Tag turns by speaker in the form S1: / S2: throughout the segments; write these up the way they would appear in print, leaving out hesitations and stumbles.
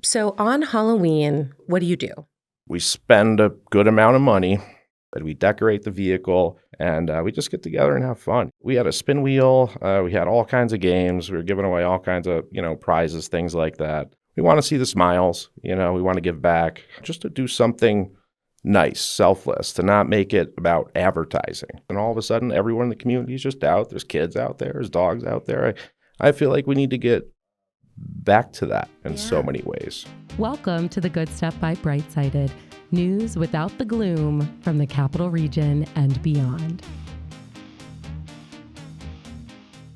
S1: So on Halloween, what do you do?
S2: We spend a good amount of money, and we decorate the vehicle, and we just get together and have fun. We had a spin wheel. We had all kinds of games. We were giving away all kinds of, prizes, things like that. We want to see the smiles. We want to give back, just to do something nice, selfless, to not make it about advertising. And all of a sudden, everyone in the community is just out. There's kids out there. There's dogs out there. I feel like we need to get back to that in so many ways.
S3: Welcome to The Good Stuff by Brightsided, news without the gloom from the Capital Region and beyond.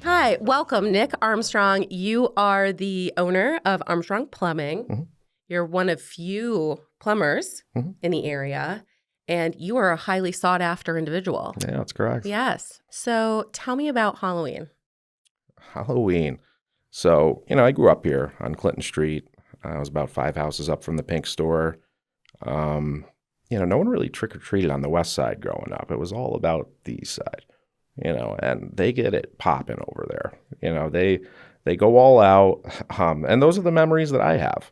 S1: Hi, welcome, Nick Armstrong. You are the owner of Armstrong Plumbing.
S2: Mm-hmm.
S1: You're one of few plumbers in the area, and you are a highly sought after individual.
S2: Yeah, that's correct.
S1: Yes. So tell me about Halloween.
S2: Halloween. So, I grew up here on Clinton Street. I was about 5 houses up from the Pink Store. No one really trick-or-treated on the west side growing up. It was all about the east side, and they get it popping over there. They go all out. And those are the memories that I have,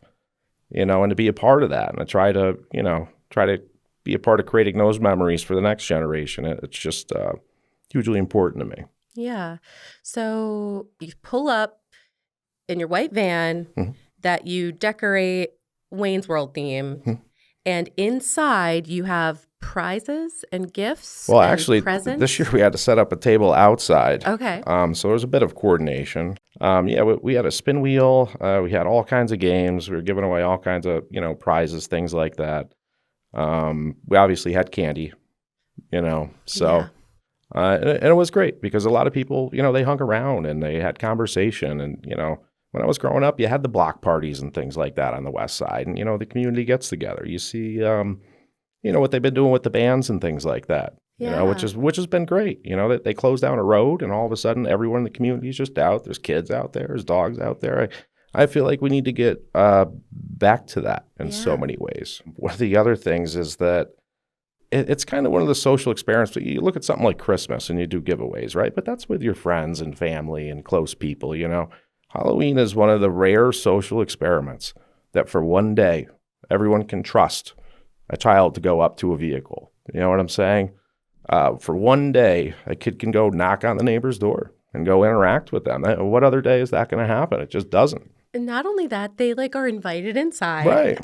S2: and to be a part of that. And I try to be a part of creating those memories for the next generation. It's just hugely important to me.
S1: Yeah. So you pull up in your white van that you decorate Wayne's World theme, and inside you have prizes and gifts.
S2: Well,
S1: and
S2: actually,
S1: presents.
S2: This year we had to set up a table outside.
S1: Okay.
S2: So there was a bit of coordination. We had a spin wheel. We had all kinds of games. We were giving away all kinds of, prizes, things like that. We obviously had candy, so. And it was great because a lot of people, they hung around and they had conversation. And, when I was growing up, you had the block parties and things like that on the west side. And, the community gets together. You see, what they've been doing with the bands and things like that, which has been great. That they closed down a road and all of a sudden everyone in the community is just out. There's kids out there. There's dogs out there. I feel like we need to get back to that in so many ways. One of the other things is that it's kind of one of the social experiments. You look at something like Christmas and you do giveaways, right? But that's with your friends and family and close people, Halloween is one of the rare social experiments that for one day, everyone can trust a child to go up to a vehicle. You know what I'm saying? For one day, a kid can go knock on the neighbor's door and go interact with them. What other day is that going to happen? It just doesn't.
S1: And not only that, they are invited inside.
S2: Right.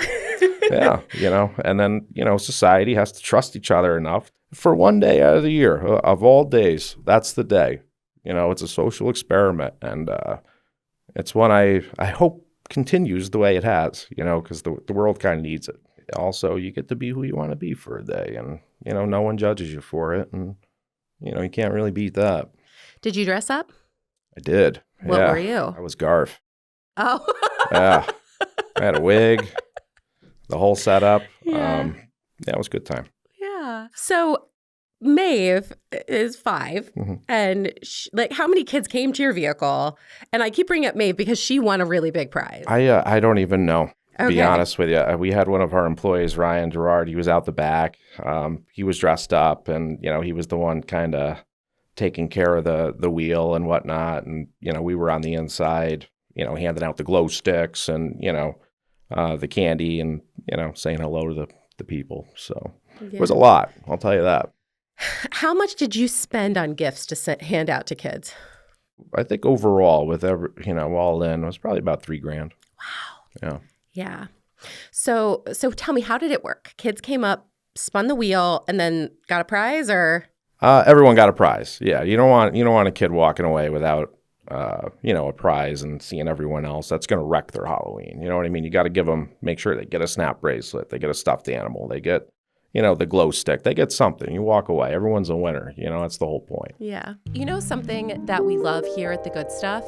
S2: Yeah, and then, society has to trust each other enough. For one day out of the year, of all days, that's the day. It's a social experiment. And it's one I hope continues the way it has, because the world kind of needs it. Also, you get to be who you want to be for a day. And, no one judges you for it. And, you can't really beat that.
S1: Did you dress up?
S2: I did.
S1: What were you?
S2: I was Garf.
S1: Oh.
S2: Yeah. I had a wig. The whole setup.
S1: Yeah.
S2: It was a good time.
S1: Yeah. So Maeve is 5, and how many kids came to your vehicle? And I keep bringing up Maeve because she won a really big prize.
S2: I don't even know, to
S1: Okay.
S2: be honest with you. We had one of our employees, Ryan Gerard. He was out the back. He was dressed up, and he was the one kind of taking care of the wheel and whatnot. And we were on the inside, handing out the glow sticks and the candy and, saying hello to the people. So It was a lot, I'll tell you that.
S1: How much did you spend on gifts to hand out to kids?
S2: I think overall with all in, it was probably about $3,000.
S1: Wow. Yeah. So tell me, how did it work? Kids came up, spun the wheel, and then got a prize, or?
S2: Everyone got a prize. Yeah. You don't want a kid walking away without a prize and seeing everyone else. That's going to wreck their Halloween. You know what I mean? You got to make sure they get a snap bracelet. They get a stuffed animal. They get, the glow stick. They get something. You walk away. Everyone's a winner. That's the whole point.
S1: Yeah. Something that we love here at The Good Stuff?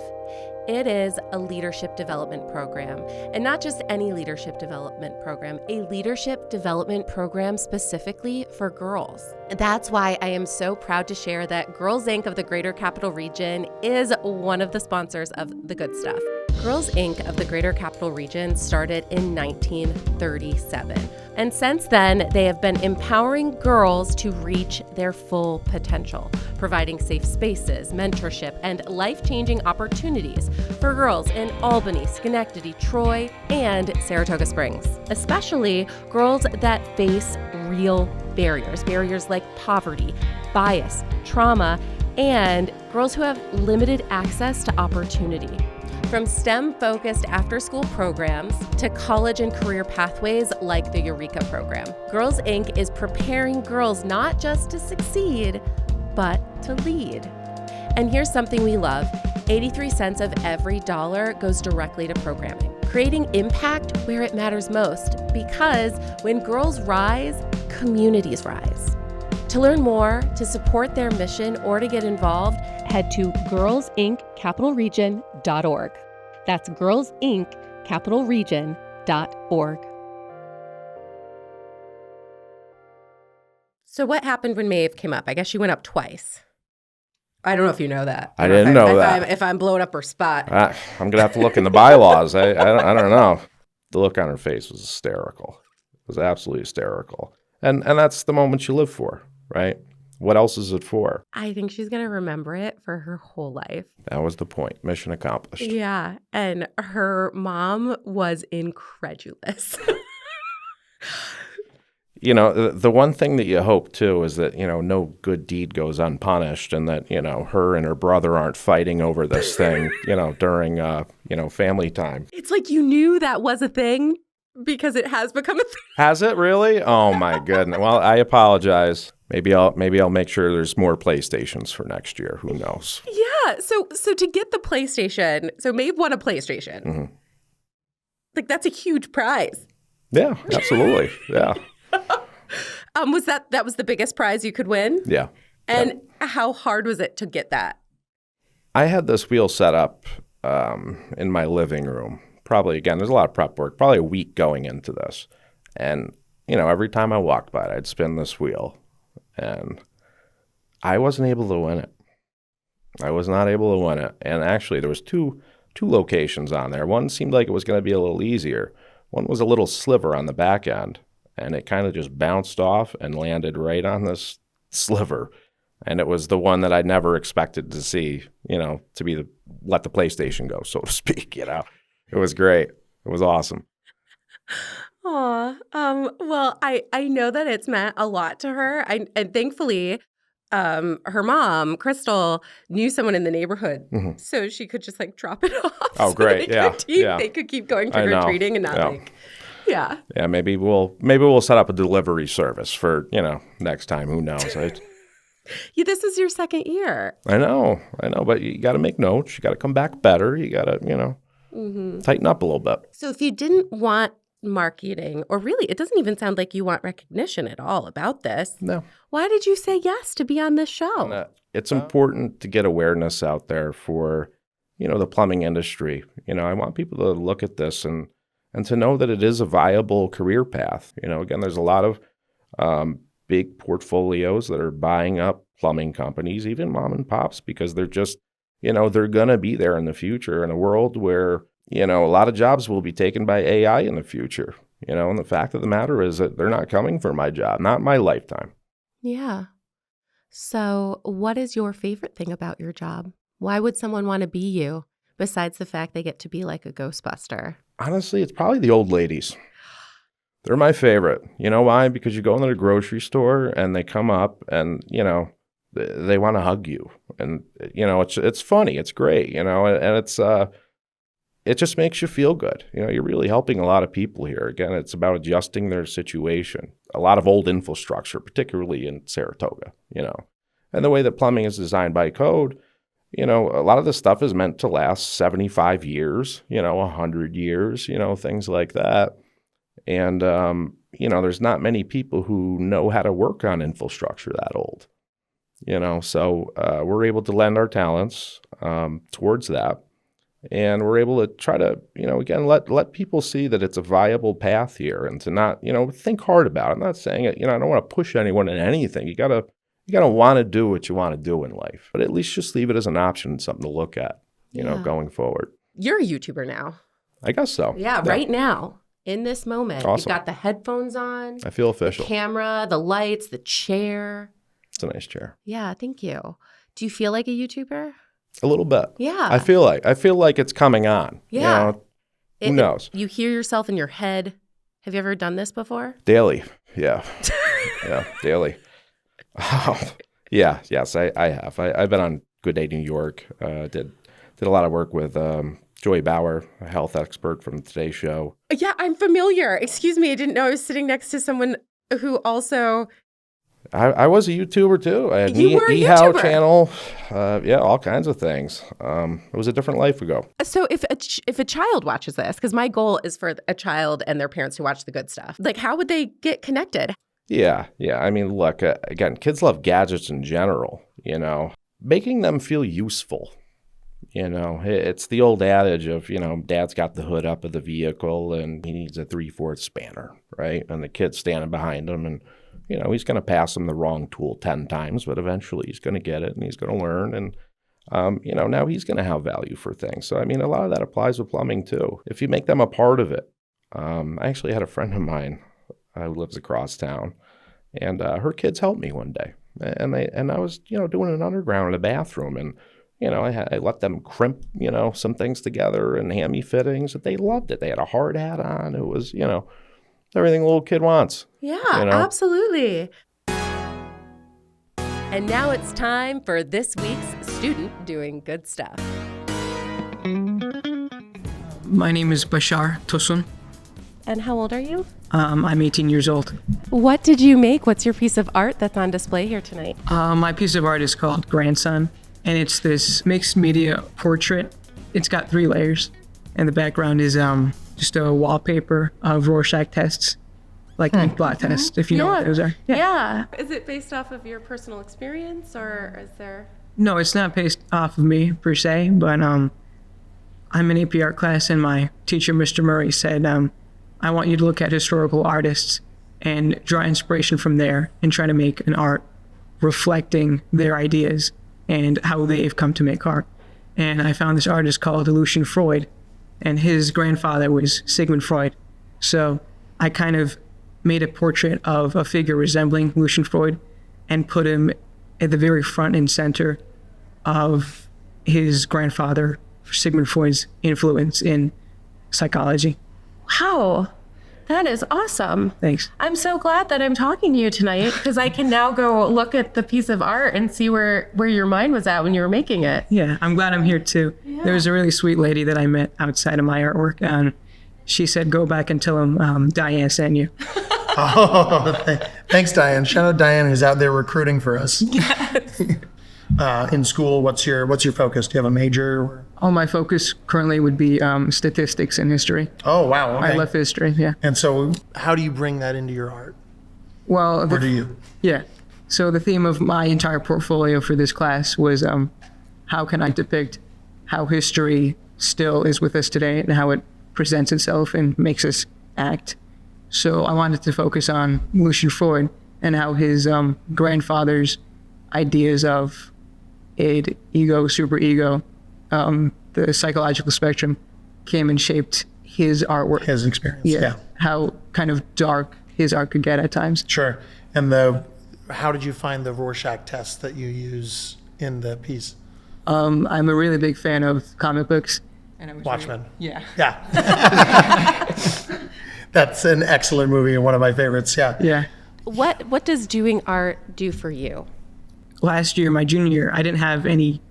S1: It is a leadership development program, and not just any leadership development program, a leadership development program specifically for girls. That's why I am so proud to share that Girls Inc. of the Greater Capital Region is one of the sponsors of The Good Stuff. Girls Inc. of the Greater Capital Region started in 1937. And since then, they have been empowering girls to reach their full potential, providing safe spaces, mentorship, and life-changing opportunities for girls in Albany, Schenectady, Troy, and Saratoga Springs, especially girls that face real barriers like poverty, bias, trauma, and girls who have limited access to opportunity. From STEM-focused after-school programs to college and career pathways like the Eureka program, Girls Inc. is preparing girls not just to succeed, but to lead. And here's something we love. 83 cents of every dollar goes directly to programming, creating impact where it matters most, because when girls rise, communities rise. To learn more, to support their mission, or to get involved, head to girlsinccapitalregion.org. That's girlsinccapitalregion.org. So what happened when Maeve came up? I guess she went up twice. I don't know if you know that.
S2: I didn't know that.
S1: If I'm blowing up her spot.
S2: I'm going to have to look in the bylaws. I don't know. The look on her face was hysterical. It was absolutely hysterical. And that's the moment you live for, right? What else is it for?
S1: I think she's going to remember it for her whole life.
S2: That was the point. Mission accomplished.
S1: Yeah. And her mom was incredulous.
S2: You know, the one thing that you hope, too, is that, you know, no good deed goes unpunished, and that, you know, her and her brother aren't fighting over this thing, you know, during, family time.
S1: It's like you knew that was a thing because it has become a thing.
S2: Has it really? Oh, my goodness. Well, I apologize. Maybe I'll make sure there's more PlayStations for next year. Who knows?
S1: Yeah. So to get the PlayStation, so Maeve won a PlayStation. Mm-hmm. Like, that's a huge prize.
S2: Yeah, absolutely. Yeah.
S1: That was the biggest prize you could win?
S2: Yeah.
S1: And how hard was it to get that?
S2: I had this wheel set up in my living room. Probably, again, there's a lot of prep work, probably a week going into this. And, you know, every time I walked by it, I'd spin this wheel. And I wasn't able to win it. I was not able to win it. And actually, there was two locations on there. One seemed like it was going to be a little easier. One was a little sliver on the back end. And it kind of just bounced off and landed right on this sliver. And it was the one that I never expected to see, you know, to be let the PlayStation go, so to speak, you know. It was great. It was awesome.
S1: Aw. Well, I know that it's meant a lot to her. And thankfully, her mom, Crystal, knew someone in the neighborhood. Mm-hmm. So she could just, like, drop it off.
S2: Oh,
S1: so
S2: great.
S1: They could keep going trick-or-treating and not Yeah.
S2: Yeah, maybe we'll set up a delivery service for, you know, next time. Who knows?
S1: Yeah, this is your second year.
S2: I know, but you got to make notes. You got to come back better. You got to, you know, tighten up a little bit.
S1: So if you didn't want marketing, or really, it doesn't even sound like you want recognition at all about this.
S2: No.
S1: Why did you say yes to be on this show?
S2: It's important to get awareness out there for, you know, the plumbing industry. You know, I want people to look at this and to know that it is a viable career path. You know, again, there's a lot of big portfolios that are buying up plumbing companies, even mom and pops, because they're just, you know, they're going to be there in the future in a world where, you know, a lot of jobs will be taken by AI in the future. You know, and the fact of the matter is that they're not coming for my job, not my lifetime.
S1: Yeah. So what is your favorite thing about your job? Why would someone want to be you, besides the fact they get to be like a Ghostbuster?
S2: Honestly, it's probably the old ladies. They're my favorite. You know why? Because you go into the grocery store and they come up and, you know, they want to hug you. And, you know, it's funny. It's great, you know, and it's it just makes you feel good. You know, you're really helping a lot of people here. Again, it's about adjusting their situation. A lot of old infrastructure, particularly in Saratoga, you know. And the way that plumbing is designed by code, you know, a lot of this stuff is meant to last 75 years, you know, 100 years, you know, things like that. And, you know, there's not many people who know how to work on infrastructure that old, you know. So we're able to lend our talents towards that. And we're able to try to, you know, again, let people see that it's a viable path here and to not, you know, think hard about it. I'm not saying it, you know, I don't want to push anyone in anything. You gotta want to do what you want to do in life, but at least just leave it as an option, something to look at, you know, going forward.
S1: You're a YouTuber now.
S2: I guess so.
S1: Yeah, right now, in this moment.
S2: Awesome.
S1: You've got the headphones on.
S2: I feel official.
S1: The camera, the lights, the chair.
S2: It's a nice chair.
S1: Yeah, thank you. Do you feel like a YouTuber?
S2: A little bit.
S1: Yeah.
S2: I feel like it's coming on.
S1: Yeah.
S2: You know, who knows?
S1: You hear yourself in your head. Have you ever done this before?
S2: Daily. Yeah. Yeah, daily. Oh, yeah. Yes, I have. I've been on Good Day New York. Did a lot of work with Joy Bauer, a health expert from the Today Show.
S1: Yeah, I'm familiar. Excuse me. I didn't know I was sitting next to someone who also...
S2: I was a YouTuber too. I had
S1: You were a
S2: How
S1: YouTuber.
S2: channel. Yeah, all kinds of things. It was a different life ago.
S1: So if a child watches this, because my goal is for a child and their parents to watch the good stuff, like how would they get connected?
S2: Yeah. I mean, look, again, kids love gadgets in general, you know, making them feel useful. You know, it's the old adage of, you know, dad's got the hood up of the vehicle and he needs a 3/4 spanner, right? And the kid's standing behind him and, you know, he's going to pass him the wrong tool 10 times, but eventually he's going to get it and he's going to learn. And, you know, now he's going to have value for things. So, I mean, a lot of that applies with plumbing too. If you make them a part of it. I actually had a friend of mine who lives across town, and her kids helped me one day. And I was, you know, doing an underground in a bathroom, and, you know, I let them crimp, you know, some things together and hand me fittings. They loved it. They had a hard hat on. It was, you know, everything a little kid wants.
S1: Yeah,
S2: you know?
S1: Absolutely. And now it's time for this week's Student Doing Good Stuff.
S4: My name is Bashar Tosun.
S1: And how old are you?
S4: I'm 18 years old.
S1: What did you make? What's your piece of art that's on display here tonight?
S4: My piece of art is called Grandson, and it's this mixed media portrait. It's got 3 layers, and the background is just a wallpaper of Rorschach tests, like ink blot tests, if you know what those are.
S1: Yeah. Is it based off of your personal experience, or is there...
S4: No, it's not based off of me per se, but I'm in AP art class, and my teacher, Mr. Murray, said, I want you to look at historical artists and draw inspiration from there and try to make an art reflecting their ideas and how they've come to make art. And I found this artist called Lucian Freud, and his grandfather was Sigmund Freud. So I kind of made a portrait of a figure resembling Lucian Freud and put him at the very front and center of his grandfather, Sigmund Freud's influence in psychology.
S1: Wow, that is awesome.
S4: Thanks.
S1: I'm so glad that I'm talking to you tonight, because I can now go look at the piece of art and see where your mind was at when you were making it.
S4: Yeah, I'm glad I'm here too. Yeah. There was a really sweet lady that I met outside of my artwork, and she said, go back and tell him Diane sent you.
S5: Oh, thanks, Diane. Shout out Diane, who's out there recruiting for us.
S1: Yes.
S5: In school, what's your focus? Do you have a major?
S4: Oh, my focus currently would be statistics and history.
S5: Oh, wow. Okay.
S4: I love history, yeah.
S5: And so how do you bring that into your art?
S4: Well,
S5: Or do you?
S4: Yeah. So the theme of my entire portfolio for this class was how can I depict how history still is with us today and how it presents itself and makes us act. So I wanted to focus on Lucian Freud and how his grandfather's ideas of id, ego, superego, the psychological spectrum came and shaped his artwork.
S5: His experience.
S4: Yeah. How kind of dark his art could get at times.
S5: Sure. And how did you find the Rorschach test that you use in the piece?
S4: I'm a really big fan of comic books. And I was
S5: Watchmen.
S4: Yeah.
S5: That's an excellent movie and one of my favorites. Yeah.
S4: Yeah.
S1: What does doing art do for you?
S4: Last year, my junior year, I didn't have any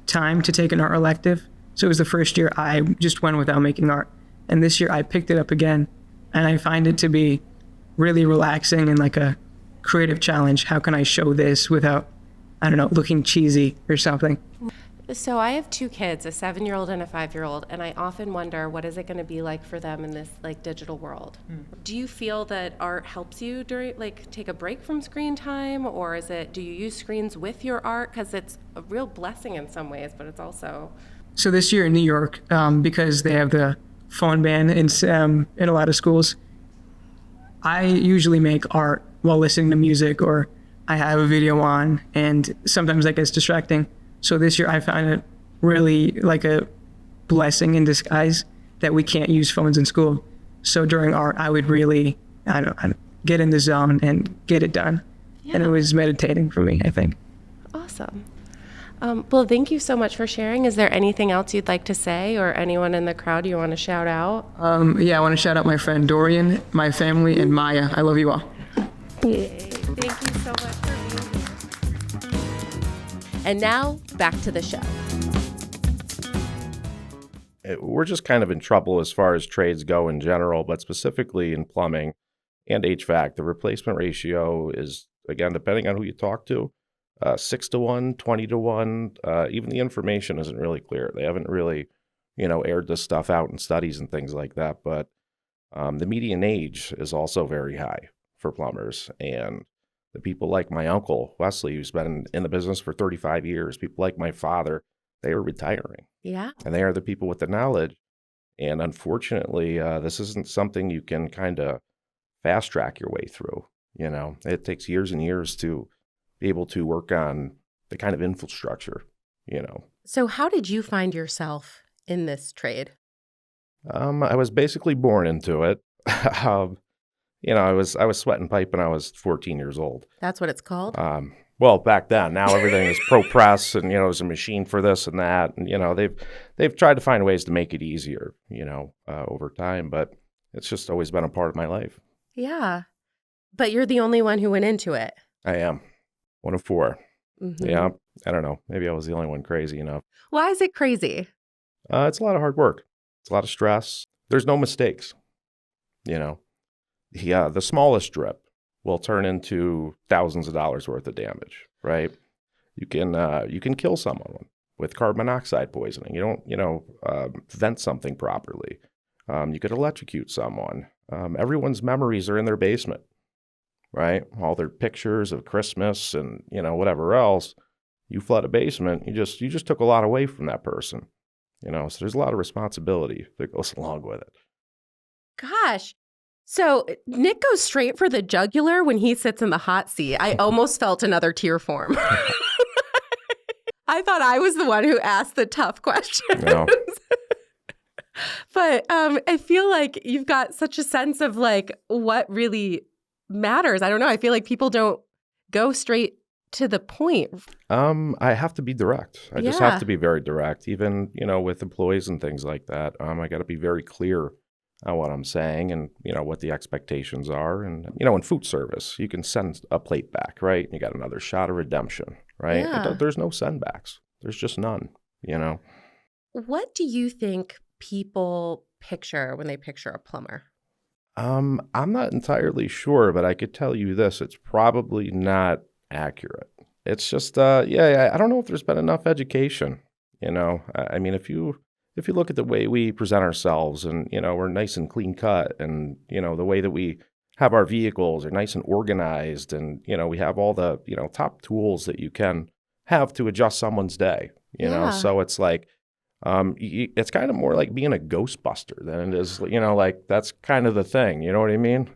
S4: time to take an art elective. So it was the first year I just went without making art. And this year I picked it up again. And I find it to be really relaxing and like a creative challenge. How can I show this without, I don't know, looking cheesy or something?
S1: So I have 2 kids, a 7-year-old and a 5-year-old, and I often wonder, what is it going to be like for them in this like digital world? Do you feel that art helps you during, like, take a break from screen time, or do you use screens with your art? Because it's a real blessing in some ways, but it's also...
S4: So this year in New York, because they have the phone ban in a lot of schools, I usually make art while listening to music, or I have a video on, and sometimes that gets distracting. So this year I found it really like a blessing in disguise that we can't use phones in school. So during art, I would really, get in the zone and get it done. And it was meditating for me, I think.
S1: Awesome. Well, thank you so much for sharing. Is there anything else you'd like to say, or anyone in the crowd you want to shout out?
S4: I want to shout out my friend Dorian, my family, and Maya. I love you all.
S1: Yay. Thank you so much for being here. And now, back to the show.
S2: We're just kind of in trouble as far as trades go in general, but specifically in plumbing and HVAC, the replacement ratio is, again, depending on who you talk to, 6-to-1, 20-to-1. Even the information isn't really clear. They haven't really, aired this stuff out in studies and things like that. But the median age is also very high for plumbers. And the people like my uncle, Wesley, who's been in the business for 35 years, people like my father, they are retiring.
S1: Yeah.
S2: And they are the people with the knowledge. And unfortunately, this isn't something you can kind of fast track your way through. It takes years and years to be able to work on the kind of infrastructure,
S1: So how did you find yourself in this trade?
S2: I was basically born into it. I was sweating pipe when I was 14 years old.
S1: That's what it's called?
S2: Well, back then. Now everything is pro press, and there's a machine for this and that, and they've tried to find ways to make it easier, over time, but it's just always been a part of my life.
S1: Yeah. But you're the only one who went into it.
S2: I am. One of four.
S1: Mm-hmm.
S2: Yeah. I don't know. Maybe I was the only one crazy enough.
S1: Why is it crazy?
S2: It's a lot of hard work. It's a lot of stress. There's no mistakes. The smallest drip will turn into thousands of dollars worth of damage, right? You can kill someone with carbon monoxide poisoning. You don't, vent something properly. You could electrocute someone. Everyone's memories are in their basement, right? All their pictures of Christmas and, whatever else. You flood a basement, you just took a lot away from that person, so there's a lot of responsibility that goes along with it.
S1: Gosh. So Nick goes straight for the jugular when he sits in the hot seat. I almost felt another tear form. I thought I was the one who asked the tough questions.
S2: No.
S1: But I feel like you've got such a sense of what really matters. I don't know. I feel like people don't go straight to the point.
S2: I have to be direct. I just have to be very direct, even, with employees and things like that. I got to be very clear on what I'm saying and, what the expectations are. And, in food service, you can send a plate back, right? You got another shot of redemption, right?
S1: Yeah.
S2: There's no send backs. There's just none,
S1: What do you think people picture when they picture a plumber?
S2: I'm not entirely sure, but I could tell you this. It's probably not accurate. It's just, I don't know if there's been enough education, I mean, if you look at the way we present ourselves and, we're nice and clean cut and, the way that we have our vehicles are nice and organized and, we have all the, top tools that you can have to adjust someone's day, so it's like, it's kind of more like being a Ghostbuster than it is, that's kind of the thing. You know what I mean?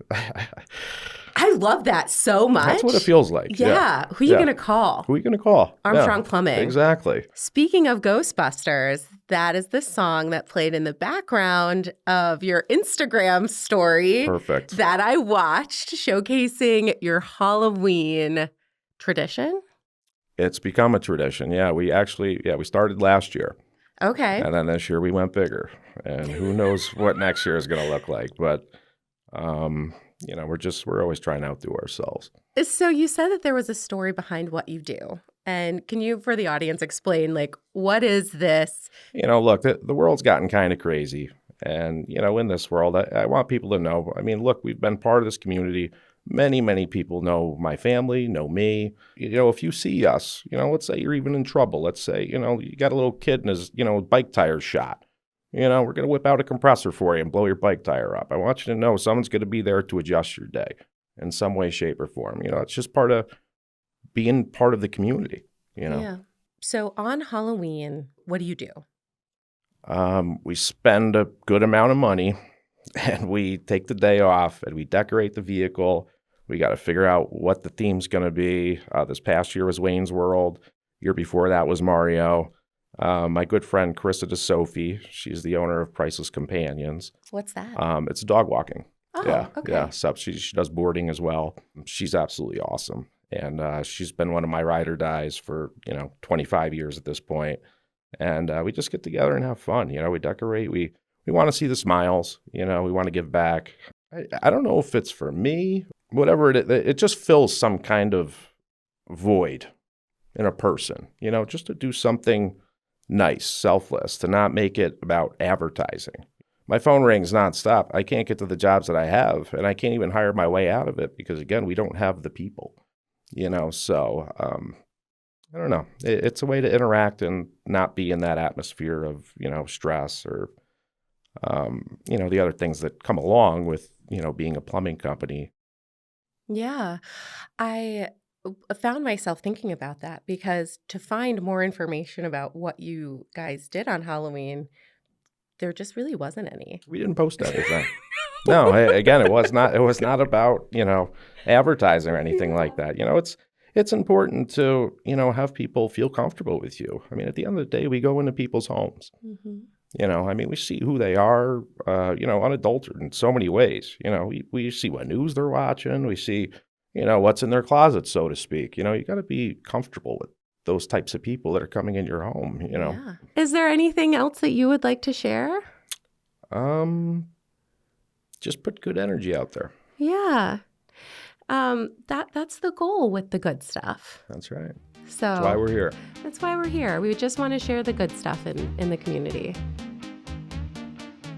S1: I love that so much.
S2: That's what it feels like.
S1: Yeah. Who are you going to call?
S2: Who are you going to call?
S1: Armstrong Plumbing.
S2: Exactly.
S1: Speaking of Ghostbusters, that is the song that played in the background of your Instagram story.
S2: Perfect.
S1: That I watched, showcasing your Halloween tradition.
S2: It's become a tradition. Yeah, we started last year.
S1: Okay.
S2: And then this year we went bigger. And who knows what next year is going to look like. But, we're always trying to outdo ourselves.
S1: So you said that there was a story behind what you do. And can you, for the audience, explain, what is this?
S2: Look, the world's gotten kind of crazy. And, in this world, I want people to know, look, we've been part of this community. Many, many people know my family, know me. If you see us, let's say you're even in trouble. Let's say, you got a little kid and his, bike tire's shot. We're going to whip out a compressor for you and blow your bike tire up. I want you to know someone's going to be there to adjust your day in some way, shape, or form. It's just part of being part of the community,
S1: Yeah. So on Halloween, what do you do?
S2: We spend a good amount of money and we take the day off and we decorate the vehicle. We got to figure out what the theme's going to be. This past year was Wayne's World. Year before that was Mario. My good friend Carissa DeSophie, she's the owner of Priceless Companions.
S1: What's that?
S2: It's dog walking.
S1: Oh,
S2: Yeah,
S1: okay.
S2: yeah. So she does boarding as well. She's absolutely awesome, and she's been one of my ride or dies for 25 years at this point. And we just get together and have fun. We decorate. We want to see the smiles. We want to give back. I don't know if it's for me, whatever it just fills some kind of void in a person. Just to do something nice, selfless, to not make it about advertising. My phone rings nonstop. I can't get to the jobs that I have, and I can't even hire my way out of it because, again, we don't have the people, So I don't know. It's a way to interact and not be in that atmosphere of, stress or, the other things that come along with, being a plumbing company.
S1: Yeah. I found myself thinking about that because to find more information about what you guys did on Halloween, there just really wasn't any.
S2: We didn't post anything. No, again, it was not about, advertising or anything like that. It's important to, have people feel comfortable with you. I mean, at the end of the day, we go into people's homes.
S1: Mm-hmm.
S2: We see who they are, unadulterated in so many ways. We see what news they're watching. We see, what's in their closet, so to speak. You got to be comfortable with those types of people that are coming in your home,
S1: Yeah. Is there anything else that you would like to share?
S2: Just put good energy out there.
S1: Yeah. That's the goal with the good stuff.
S2: That's right.
S1: So
S2: That's why we're here.
S1: That's why we're here. We just want to share the good stuff in the community.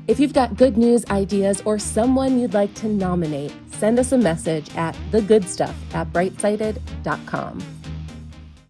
S1: If you've got good news ideas or someone you'd like to nominate, send us a message at thegoodstuff@brightsighted.com.